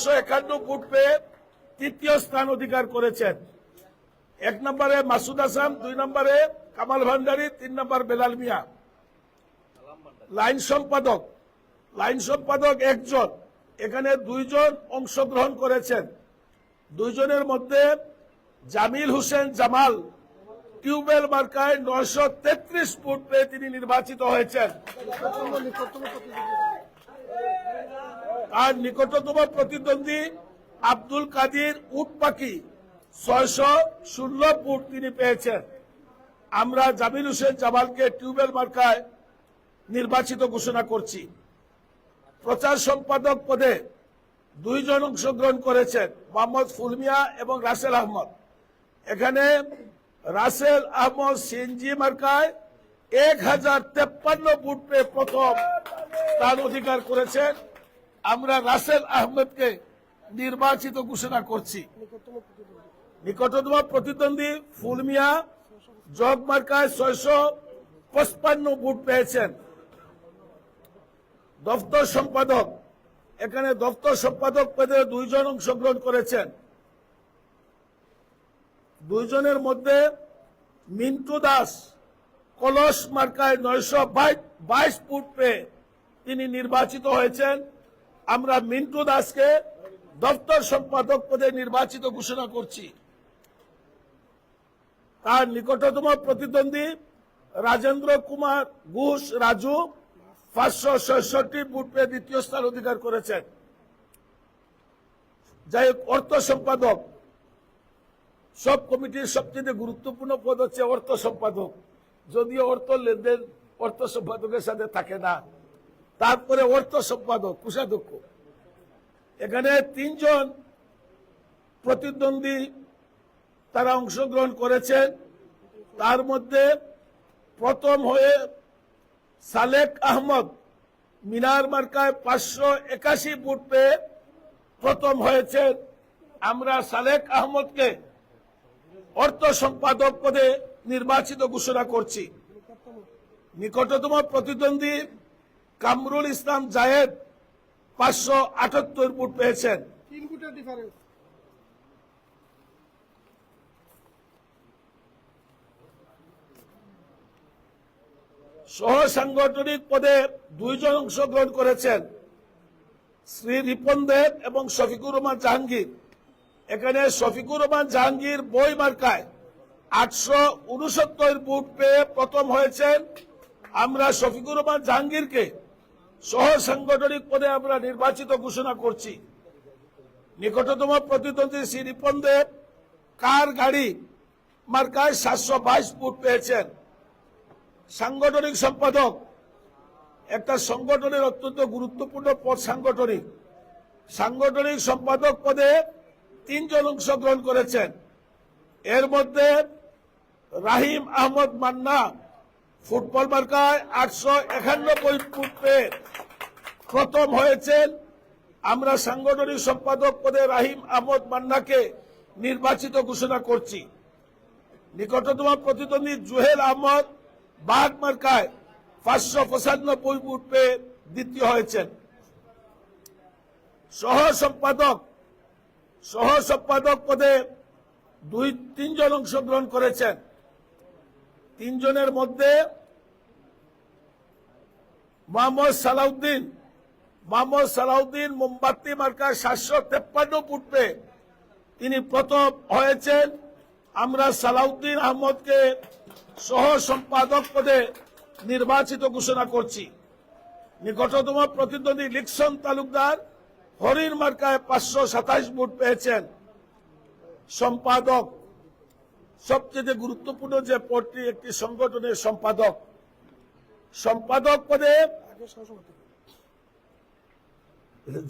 951 vote পেয়ে তৃতীয় স্থান অধিকার করেছেন। 1 নম্বরে মাসুদ হাসান, 2 নম্বরে কামাল ভান্ডারী, 3 নম্বর বেলাল মিয়া। লাইন সম্পাদক একজন, এখানে 2 জন অংশগ্রহণ করেছেন। 2 জনের মধ্যে জামিল হোসেন জামাল টিউবওয়েল মার্কায় 933 ভোট পেয়ে তিনি নির্বাচিত হয়েছেন। আর নিকটতম প্রতিদ্বন্দ্বী আব্দুল কাদির উট পাখি 616 ভোট তিনি পেয়েছেন। আমরা জামিল হোসেন জামালকে টিউবওয়েল মার্কায় নির্বাচিত ঘোষণা করছি। প্রচার সম্পাদক পদে 2 জন অংশগ্রহণ করেছেন, মোহাম্মদ ফুলমিয়া এবং রাসেল আহমদ। এখানে রাসেল আহমদ সিএনজি মার্কায় 1053 ভোট পেয়ে প্রথম স্থান অধিকার করেছেন। আমরা রাসেল আহমদকে নির্বাচিত ঘোষণা করছি। নিকটতম প্রতিদ্বন্দ্বী ফুলমিয়া জগ মার্কায় 655 ভোট পেয়েছেন। দপ্তর সম্পাদক, এখানে দপ্তর সম্পাদক পদে 2 জন অংশগ্রহণ করেছেন। 2 জনের মধ্যে মিন্টু দাস কলস মার্কায় 922 ভোট পেয়ে তিনি নির্বাচিত হয়েছেন। আমরা মিন্টু দাসকে দপ্তর সম্পাদক পদে নির্বাচিত ঘোষণা করছি। তার নিকটতম প্রতিদ্বন্দ্বী রাজেন্দ্র কুমার ঘোষ রাজু 566 ভোট পেয়ে দ্বিতীয় স্থান অধিকার করেছেন। যাই হোক, অর্থ সম্পাদক, সব কমিটির সবচেয়ে গুরুত্বপূর্ণ পদ হচ্ছে অর্থ সম্পাদক, যদিও অর্থ লেনদেন অর্থ সম্পাদকের সাথে থাকে না। তারপরে অর্থ সম্পাদক, কোষাধ্যক্ষ। এখানে 3 জন প্রতিদ্বন্দ্বী তারা অংশগ্রহণ করেছেন। তার মধ্যে প্রথম হয়ে সালেক আহমদ মিনার মার্কায় 581 ভোট পেয়ে প্রথম হয়েছেন। আমরা সালেক আহমদকে অর্থ সম্পাদক পদে নির্বাচিত ঘোষণা করছি। নিকটতম প্রতিদ্বন্দ্বী কামরুল ইসলাম জায়েদ 578 ভোট পেয়েছেন। 3 ভোটের ডিফারেন্স। সহ সাংগঠনিক পদে 2 জন অংশগ্রহণ করেছেন, শ্রী রিপন দেব এবং শফিকুর রহমান জাহাঙ্গীর। এখানে শফিকুর রহমান জাহাঙ্গীর বই মার্কায় 869 ভোট পেয়ে প্রথম হয়েছেন। আমরা শফিকুর রহমান জাহাঙ্গীরকে সহ সাংগঠনিক পদে আমরা নির্বাচিত ঘোষণা করছি। নিকটতম প্রতিদ্বন্দ্বী শ্রী রিপন দেব কার গাড়ি মার্কায় 722 ভোট পেয়েছেন। সাংগঠনিক সম্পাদক, একটা সংগঠনের অত্যন্ত গুরুত্বপূর্ণ পদ সাংগঠনিক সম্পাদক পদে 3 জন অংশগ্রহণ করেছেন। এর মধ্যে রাহিম আহমদ মান্না ফুটবল মার্কায় 891 ভোট পেয়ে প্রথম হয়েছেন। আমরা সাংগঠনিক সম্পাদক পদে রাহিম আহমদ মান্নাকে নির্বাচিত ঘোষণা করছি। নিকটতম প্রতিদ্বন্দ্বী জুহেল আহমদ বাঘ মার্কায় 595 ভোট পেয়ে দ্বিতীয় হয়েছেন। সহ সম্পাদক পদে 2-3 জন অংশগ্রহণ করেছেন। 3 জনের মধ্যে মোহাম্মদ সালাউদ্দিন মোমবাতি মার্কায় 753 ভোট পেয়ে তিনি প্রথম হয়েছেন। আমরা সালাউদ্দিন আহমদকে সহ সম্পাদক পদে নির্বাচিত ঘোষণা করছি। নিকটতম প্রতিদ্বন্দ্বী লিকসন তালুকদার হরিণ মার্কায় 527 ভোট পেয়েছেন। সম্পাদক, সবচেয়ে গুরুত্বপূর্ণ যে পদটি একটি সংগঠনের সম্পাদক পদে,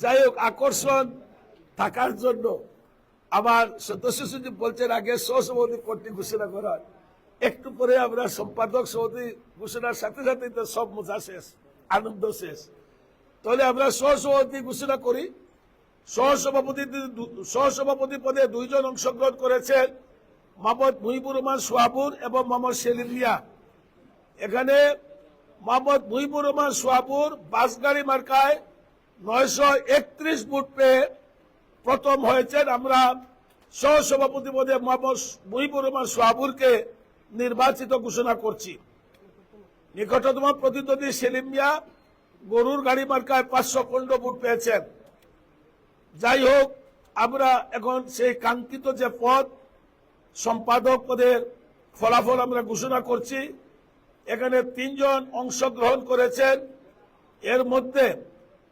যাই হোক, আকর্ষণ থাকার জন্য আবার সদস্য সচিব বলছেন আগে সহসভাপতি পদটি ঘোষণা করা হয়, একটু পরে আমরা সম্পাদক সভাপতি ঘোষণার সাথে সাথে তো সব মজা শেষ, আনন্দ শেষ। তাহলে আমরা সহসভাপতি ঘোষণা করি। সহসভাপতি পদে 2 জন অংশগ্রহণ করেছেন, মোহাম্মদ মুহিবুর রহমান সোহাবুর এবং মোহাম্মদ সেলিম মিয়া। এখানে মোহাম্মদ মুহিবুর রহমান সোহাবুর বাসগাড়ি মার্কায় 931 ভোট পেয়ে প্রথম হয়েছেন। আমরা সহসভাপতি পদে মোহাম্মদ মুহিবুর রহমান সোহাবুরকে নির্বাচিত ঘোষণা করছি। নিকটতম প্রতিদ্বন্দ্বী সেলিম মিয়া গরুর গাড়ি মার্কায় 515 ভোট পেয়েছেন। যাই হোক, আমরা এখন সেই কাঙ্ক্ষিত যে পদ সম্পাদক পদের ফলাফল আমরা ঘোষণা করছি। এখানে 3 জন অংশগ্রহণ করেছেন। এর মধ্যে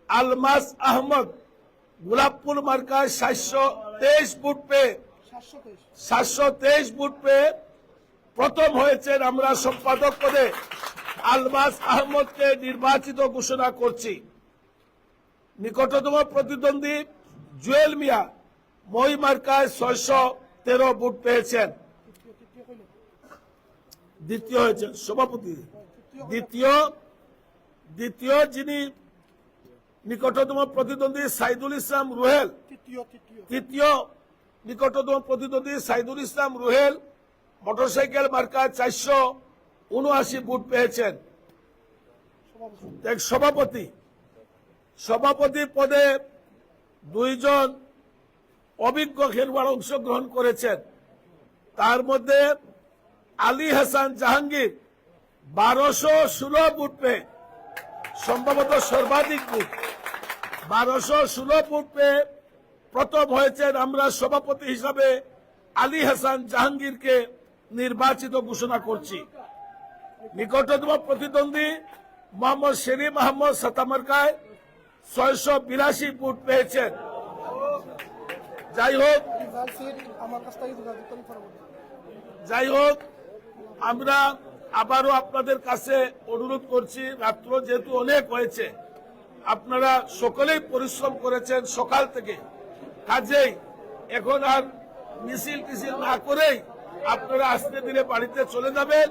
আলমাস আহমদ গোলাপপুর মার্কায় 723 ভোট পেয়ে 723 ভোট পেয়ে প্রথম হয়েছেন। আমরা সম্পাদক পদে আলমাস আহমদকে নির্বাচিত ঘোষণা করছি। নিকটতম প্রতিদ্বন্দ্বী জুয়েল মিয়া মই মার্কায় 613 ভোট পেয়েছেন। দ্বিতীয় হয়েছেন সভাপতি। দ্বিতীয় যিনি নিকটতম প্রতিদ্বন্দ্বী সাইদুল ইসলাম রুহেল। তৃতীয় নিকটতম প্রতিদ্বন্দ্বী সাইদুল ইসলাম রুহেল মোটরসাইকেল মার্কায় 479 ভোট পেয়েছেন। সভাপতি পদে 2 জন অভিজ্ঞ খেলোয়াড় অংশগ্রহণ করেছেন। তার মধ্যে আলী হাসান জাহাঙ্গীর 1216 ভোট পেয়ে সম্ভবত সর্বাধিক ভোট 1216 ভোট পেয়ে প্রথম হয়েছেন। আমরা সভাপতি হিসাবে আলী হাসান জাহাঙ্গীরকে নির্বাচিত ঘোষণা করছি। নিকটতম প্রতিদ্বন্দ্বী মোহাম্মদ শেরিফ আহমদ সাতামার্কায় 682 ভোট পেয়েছেন। যাই হোক, আমরা আবারও আপনাদের কাছে অনুরোধ করছি, রাত্র যেহেতু অনেক হয়েছে, আপনারা সকলেই পরিশ্রম করেছেন সকাল থেকে, কাজেই এখন আর মিছিল টিছিল না করেই আপনারা আজকে দিনে বাড়িতে চলে যাবেন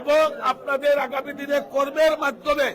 এবং আপনাদের আগামী দিনে কর্মের মাধ্যমে